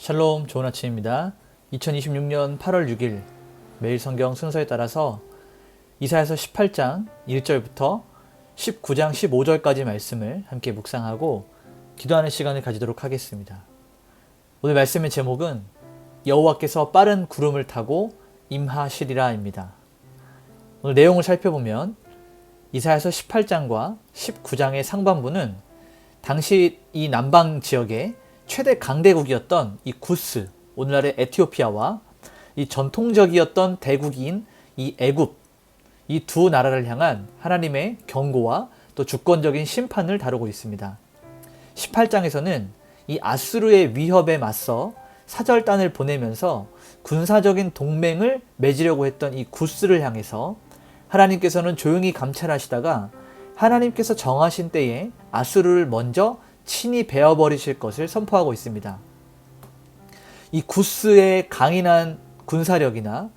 샬롬, 좋은 아침입니다. 2026년 8월 6일 매일 성경 순서에 따라서 이사야서 18장 1절부터 19장 15절까지 말씀을 함께 묵상하고 기도하는 시간을 가지도록 하겠습니다. 오늘 말씀의 제목은 여호와께서 빠른 구름을 타고 임하시리라입니다. 오늘 내용을 살펴보면 이사야서 18장과 19장의 상반부는 당시 이 남방 지역의 최대 강대국이었던 이 구스, 오늘날의 에티오피아와 이 전통적이었던 대국인 이 애굽, 이 두 나라를 향한 하나님의 경고와 또 주권적인 심판을 다루고 있습니다. 18장에서는 이 아수르의 위협에 맞서 사절단을 보내면서 군사적인 동맹을 맺으려고 했던 이 구스를 향해서 하나님께서는 조용히 감찰하시다가 하나님께서 정하신 때에 아수르를 먼저 친히 베어버리실 것을 선포하고 있습니다. 이 구스의 강인한 군사력이나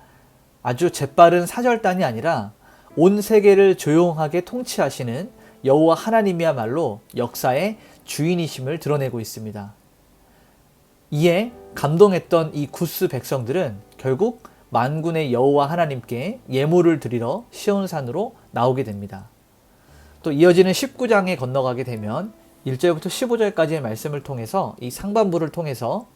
아주 재빠른 사절단이 아니라 온 세계를 조용하게 통치하시는 여호와 하나님이야말로 역사의 주인이심을 드러내고 있습니다. 이에 감동했던 이 구스 백성들은 결국 만군의 여호와 하나님께 예물을 드리러 시온산으로 나오게 됩니다. 또 이어지는 19장에 건너가게 되면 1절부터 15절까지의 말씀을 통해서 이 상반부를 통해서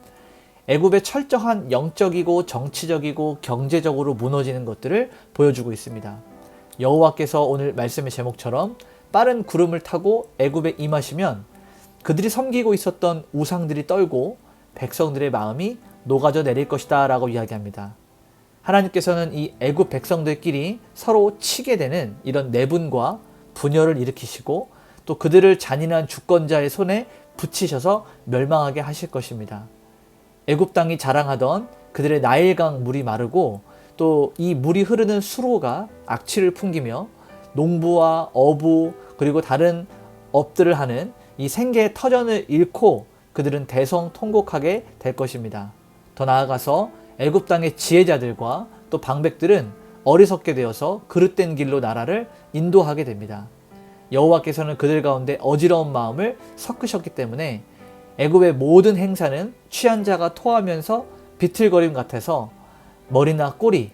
애굽의 철저한 영적이고 정치적이고 경제적으로 무너지는 것들을 보여주고 있습니다. 여호와께서 오늘 말씀의 제목처럼 빠른 구름을 타고 애굽에 임하시면 그들이 섬기고 있었던 우상들이 떨고 백성들의 마음이 녹아져 내릴 것이다 라고 이야기합니다. 하나님께서는 이 애굽 백성들끼리 서로 치게 되는 이런 내분과 분열을 일으키시고 또 그들을 잔인한 주권자의 손에 붙이셔서 멸망하게 하실 것입니다. 애굽 땅이 자랑하던 그들의 나일강 물이 마르고 또 이 물이 흐르는 수로가 악취를 풍기며 농부와 어부 그리고 다른 업들을 하는 이 생계의 터전을 잃고 그들은 대성통곡하게 될 것입니다. 더 나아가서 애굽 땅의 지혜자들과 또 방백들은 어리석게 되어서 그릇된 길로 나라를 인도하게 됩니다. 여호와께서는 그들 가운데 어지러운 마음을 섞으셨기 때문에 애굽의 모든 행사는 취한 자가 토하면서 비틀거림 같아서 머리나 꼬리,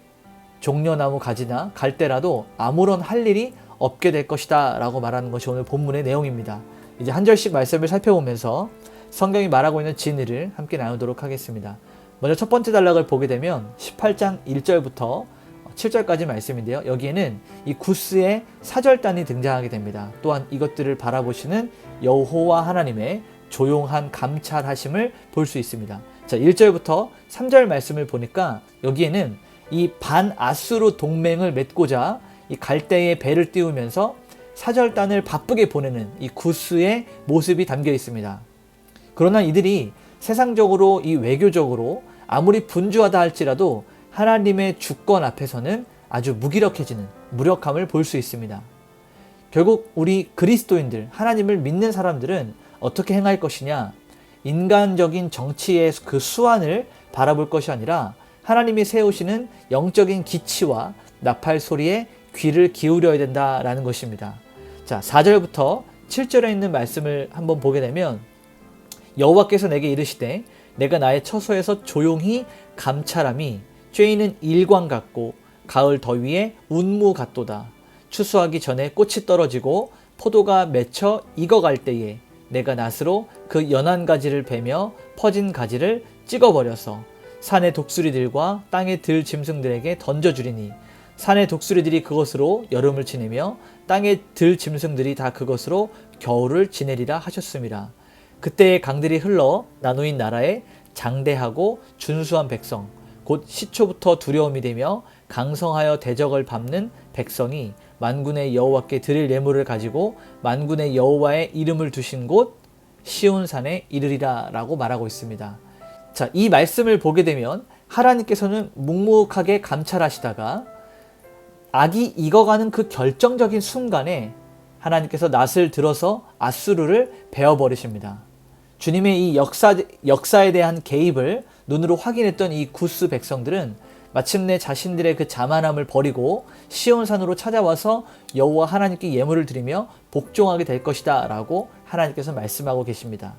종려나무 가지나 갈대라도 아무런 할 일이 없게 될 것이다 라고 말하는 것이 오늘 본문의 내용입니다. 이제 한 절씩 말씀을 살펴보면서 성경이 말하고 있는 진리를 함께 나누도록 하겠습니다. 먼저 첫 번째 단락을 보게 되면 18장 1절부터 7절까지 말씀인데요. 여기에는 이 구스의 사절단이 등장하게 됩니다. 또한 이것들을 바라보시는 여호와 하나님의 조용한 감찰하심을 볼 수 있습니다. 자, 1절부터 3절 말씀을 보니까 여기에는 이 반아수르 동맹을 맺고자 이 갈대의 배를 띄우면서 사절단을 바쁘게 보내는 이 구스의 모습이 담겨 있습니다. 그러나 이들이 세상적으로 이 외교적으로 아무리 분주하다 할지라도 하나님의 주권 앞에서는 아주 무기력해지는 무력함을 볼 수 있습니다. 결국 우리 그리스도인들, 하나님을 믿는 사람들은 어떻게 행할 것이냐? 인간적인 정치의 그 수완을 바라볼 것이 아니라 하나님이 세우시는 영적인 기치와 나팔 소리에 귀를 기울여야 된다라는 것입니다. 자, 4절부터 7절에 있는 말씀을 한번 보게 되면 여호와께서 내게 이르시되 내가 나의 처소에서 조용히 감찰함이 쬐이는 일광 같고 가을 더위에 운무 같도다. 추수하기 전에 꽃이 떨어지고 포도가 맺혀 익어갈 때에 내가 낫으로 그 연한 가지를 베며 퍼진 가지를 찍어버려서 산의 독수리들과 땅의 들 짐승들에게 던져주리니 산의 독수리들이 그것으로 여름을 지내며 땅의 들 짐승들이 다 그것으로 겨울을 지내리라 하셨습니다. 그때의 강들이 흘러 나누인 나라에 장대하고 준수한 백성 곧 시초부터 두려움이 되며 강성하여 대적을 밟는 백성이 만군의 여호와께 드릴 예물을 가지고 만군의 여호와의 이름을 두신 곳 시온산에 이르리라 라고 말하고 있습니다. 자, 이 말씀을 보게 되면 하나님께서는 묵묵하게 감찰하시다가 악이 익어가는 그 결정적인 순간에 하나님께서 낫을 들어서 아수르를 베어버리십니다. 주님의 이 역사에 대한 개입을 눈으로 확인했던 이 구스 백성들은 마침내 자신들의 그 자만함을 버리고 시온산으로 찾아와서 여호와 하나님께 예물을 드리며 복종하게 될 것이다 라고 하나님께서 말씀하고 계십니다.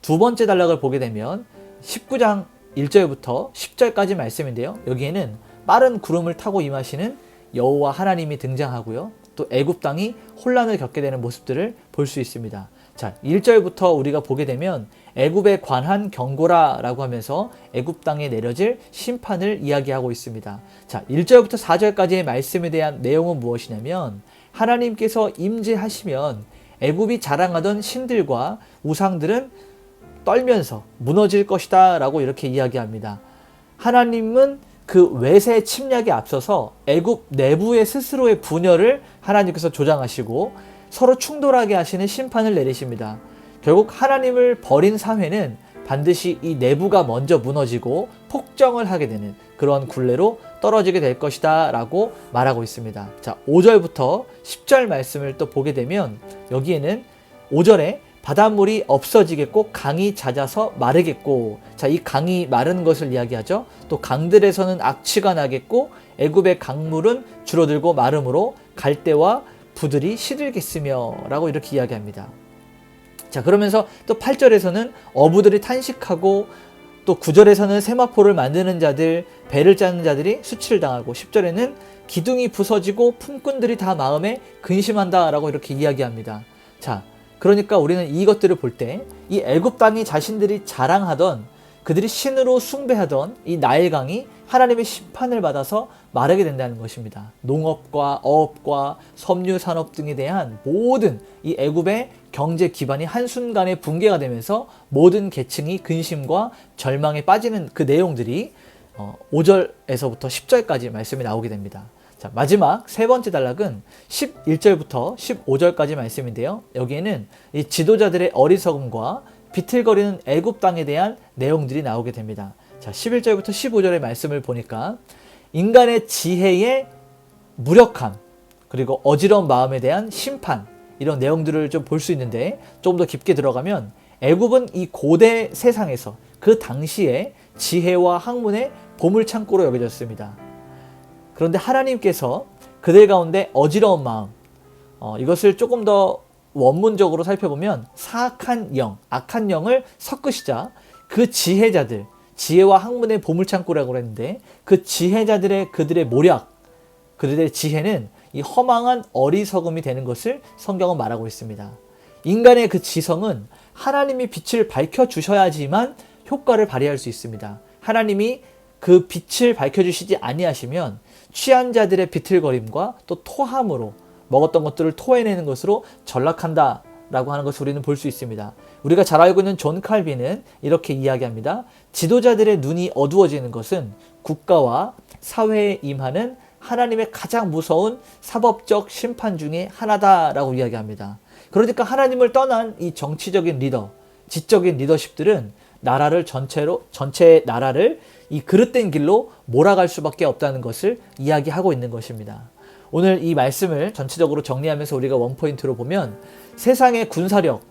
두 번째 단락을 보게 되면 19장 11절부터 10절까지 말씀인데요. 여기에는 빠른 구름을 타고 임하시는 여호와 하나님이 등장하고요. 또 애굽 땅이 혼란을 겪게 되는 모습들을 볼 수 있습니다. 자, 1절부터 우리가 보게 되면 애굽에 관한 경고라라고 하면서 애굽 땅에 내려질 심판을 이야기하고 있습니다. 자, 1절부터 4절까지의 말씀에 대한 내용은 무엇이냐면 하나님께서 임재하시면 애굽이 자랑하던 신들과 우상들은 떨면서 무너질 것이다 라고 이렇게 이야기합니다. 하나님은 그 외세 침략에 앞서서 애굽 내부의 스스로의 분열을 하나님께서 조장하시고 서로 충돌하게 하시는 심판을 내리십니다. 결국 하나님을 버린 사회는 반드시 이 내부가 먼저 무너지고 폭정을 하게 되는 그런 굴레로 떨어지게 될 것이다 라고 말하고 있습니다. 자, 5절부터 10절 말씀을 또 보게 되면 여기에는 5절에 바닷물이 없어지겠고 강이 잦아서 마르겠고, 자, 이 강이 마른 것을 이야기하죠. 또 강들에서는 악취가 나겠고 애굽의 강물은 줄어들고 마름으로 갈대와 부들이 시들겠으며 라고 이렇게 이야기합니다. 자, 그러면서 또 8절에서는 어부들이 탄식하고 또 9절에서는 세마포를 만드는 자들, 배를 짜는 자들이 수치를 당하고 10절에는 기둥이 부서지고 품꾼들이 다 마음에 근심한다 라고 이렇게 이야기합니다. 자, 그러니까 우리는 이것들을 볼 때 이 애굽 땅이 자신들이 자랑하던, 그들이 신으로 숭배하던 이 나일강이 하나님의 심판을 받아서 마르게 된다는 것입니다. 농업과 어업과 섬유 산업 등에 대한 모든 이 애굽의 경제 기반이 한순간에 붕괴가 되면서 모든 계층이 근심과 절망에 빠지는 그 내용들이 5절에서부터 10절까지 말씀이 나오게 됩니다. 자, 마지막 세 번째 단락은 11절부터 15절까지 말씀인데요. 여기에는 이 지도자들의 어리석음과 비틀거리는 애굽 땅에 대한 내용들이 나오게 됩니다. 자, 11절부터 15절의 말씀을 보니까 인간의 지혜의 무력함, 그리고 어지러운 마음에 대한 심판, 이런 내용들을 좀 볼 수 있는데, 조금 더 깊게 들어가면 애굽은 이 고대 세상에서 그 당시에 지혜와 학문의 보물창고로 여겨졌습니다. 그런데 하나님께서 그들 가운데 어지러운 마음, 이것을 조금 더 원문적으로 살펴보면 사악한 영, 악한 영을 섞으시자 그 지혜자들, 지혜와 학문의 보물창고라고 했는데 그 지혜자들의 그들의 모략, 그들의 지혜는 이 허망한 어리석음이 되는 것을 성경은 말하고 있습니다. 인간의 그 지성은 하나님이 빛을 밝혀주셔야지만 효과를 발휘할 수 있습니다. 하나님이 그 빛을 밝혀주시지 아니하시면 취한 자들의 비틀거림과 또 토함으로 먹었던 것들을 토해내는 것으로 전락한다 라고 하는 것을 우리는 볼 수 있습니다. 우리가 잘 알고 있는 존 칼빈은 이렇게 이야기합니다. 지도자들의 눈이 어두워지는 것은 국가와 사회에 임하는 하나님의 가장 무서운 사법적 심판 중에 하나다라고 이야기합니다. 그러니까 하나님을 떠난 이 정치적인 리더, 지적인 리더십들은 전체 나라를 이 그릇된 길로 몰아갈 수밖에 없다는 것을 이야기하고 있는 것입니다. 오늘 이 말씀을 전체적으로 정리하면서 우리가 원포인트로 보면 세상의 군사력,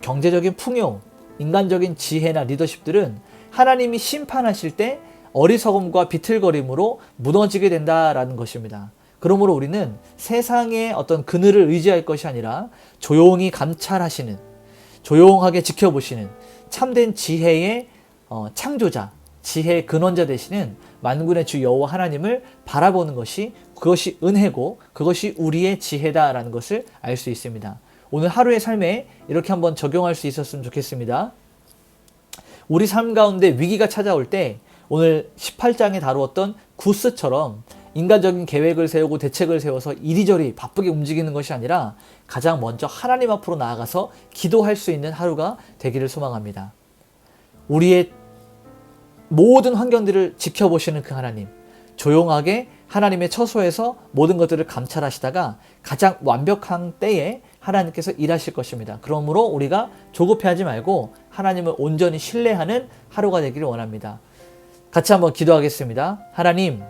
경제적인 풍요, 인간적인 지혜나 리더십들은 하나님이 심판하실 때 어리석음과 비틀거림으로 무너지게 된다라는 것입니다. 그러므로 우리는 세상의 어떤 그늘을 의지할 것이 아니라 조용히 감찰하시는, 조용하게 지켜보시는 참된 지혜의 창조자, 지혜의 근원자 되시는 만군의 주 여호와 하나님을 바라보는 것이, 그것이 은혜고 그것이 우리의 지혜다라는 것을 알 수 있습니다. 오늘 하루의 삶에 이렇게 한번 적용할 수 있었으면 좋겠습니다. 우리 삶 가운데 위기가 찾아올 때 오늘 18장에 다루었던 구스처럼 인간적인 계획을 세우고 대책을 세워서 이리저리 바쁘게 움직이는 것이 아니라 가장 먼저 하나님 앞으로 나아가서 기도할 수 있는 하루가 되기를 소망합니다. 우리의 모든 환경들을 지켜보시는 그 하나님, 조용하게 하나님의 처소에서 모든 것들을 감찰하시다가 가장 완벽한 때에 하나님께서 일하실 것입니다. 그러므로 우리가 조급해하지 말고 하나님을 온전히 신뢰하는 하루가 되기를 원합니다. 같이 한번 기도하겠습니다. 하나님,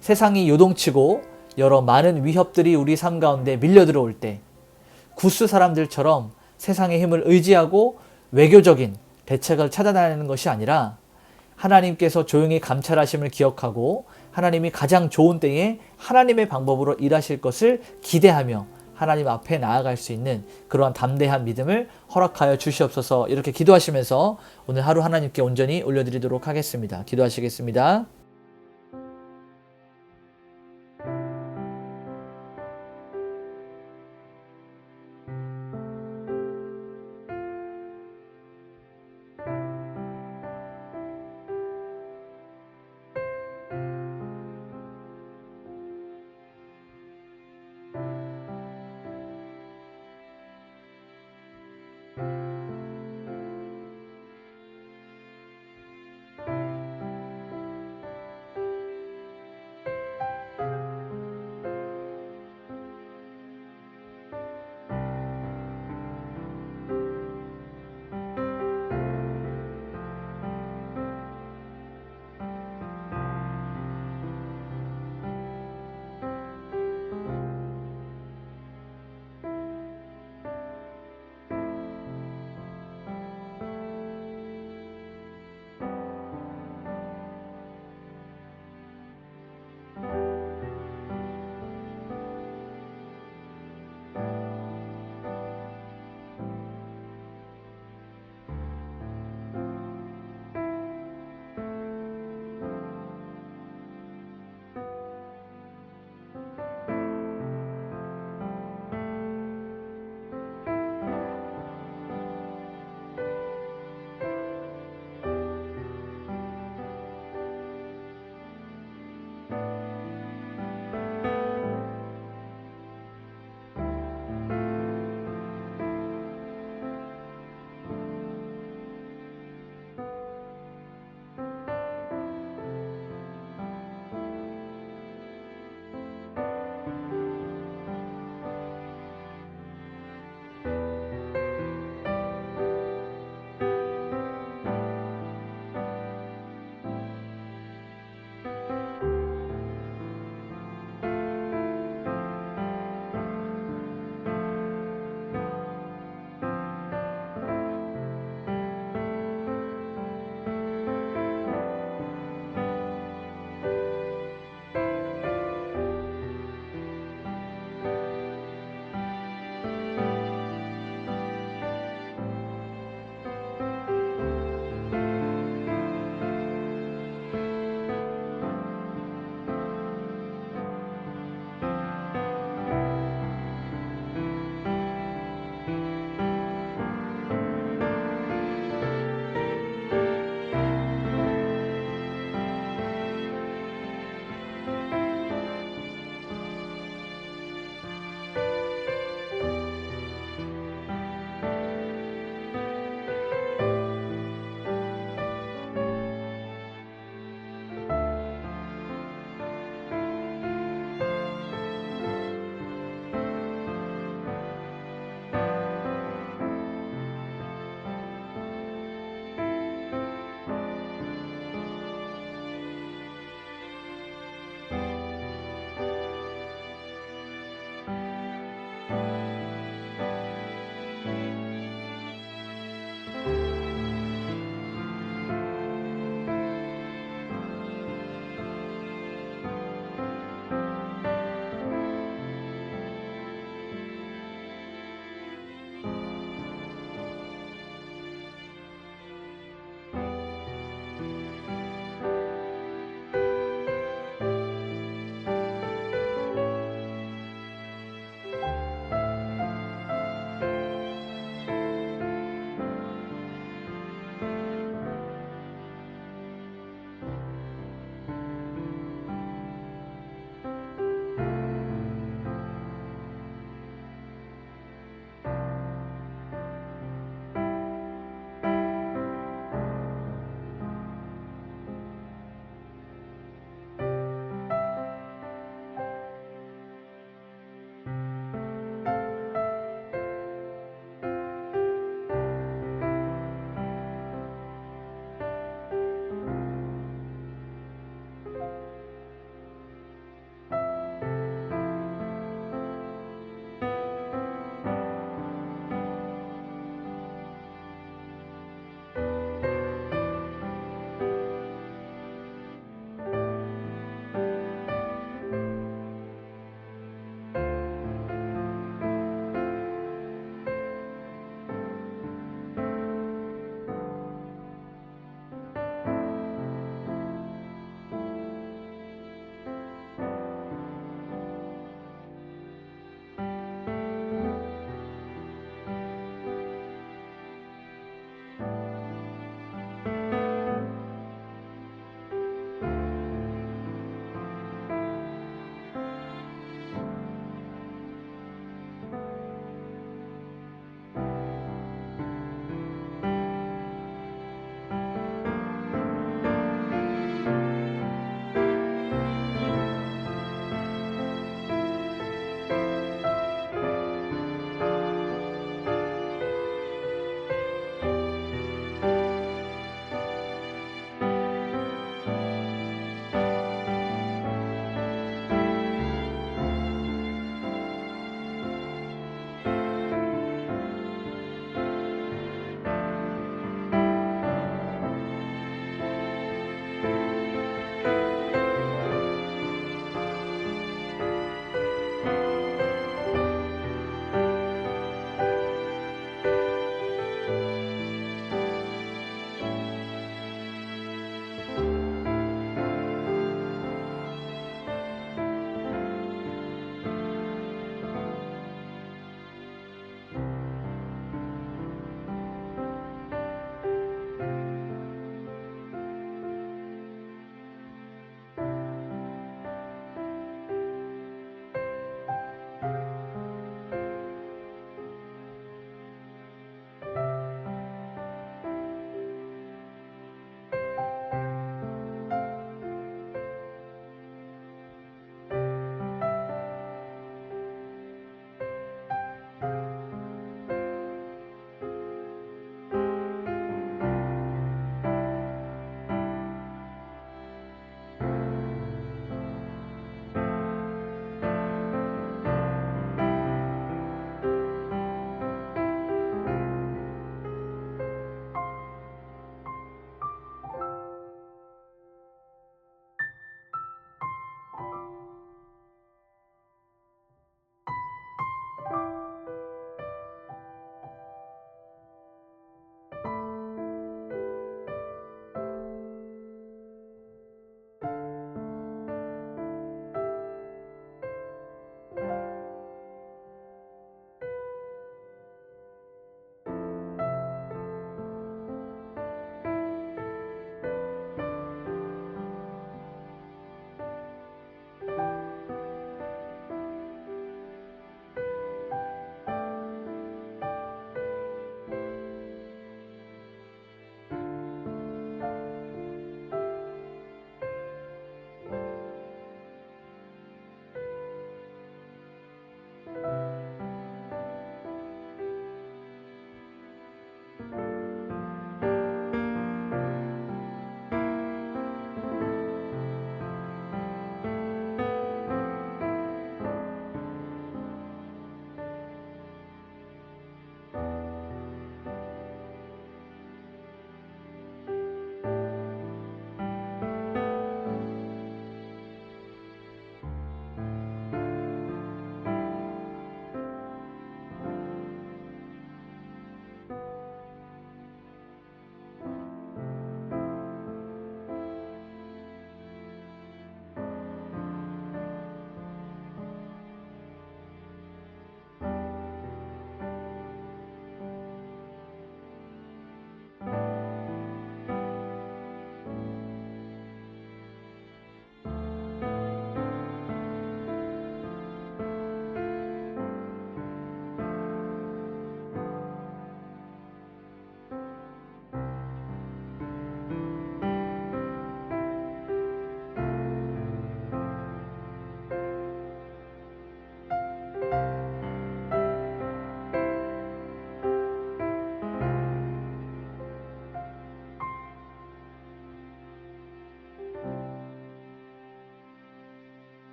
세상이 요동치고 여러 많은 위협들이 우리 삶 가운데 밀려 들어올 때 구스 사람들처럼 세상의 힘을 의지하고 외교적인 대책을 찾아다니는 것이 아니라 하나님께서 조용히 감찰하심을 기억하고 하나님이 가장 좋은 때에 하나님의 방법으로 일하실 것을 기대하며 하나님 앞에 나아갈 수 있는 그러한 담대한 믿음을 허락하여 주시옵소서. 이렇게 기도하시면서 오늘 하루 하나님께 온전히 올려드리도록 하겠습니다. 기도하시겠습니다.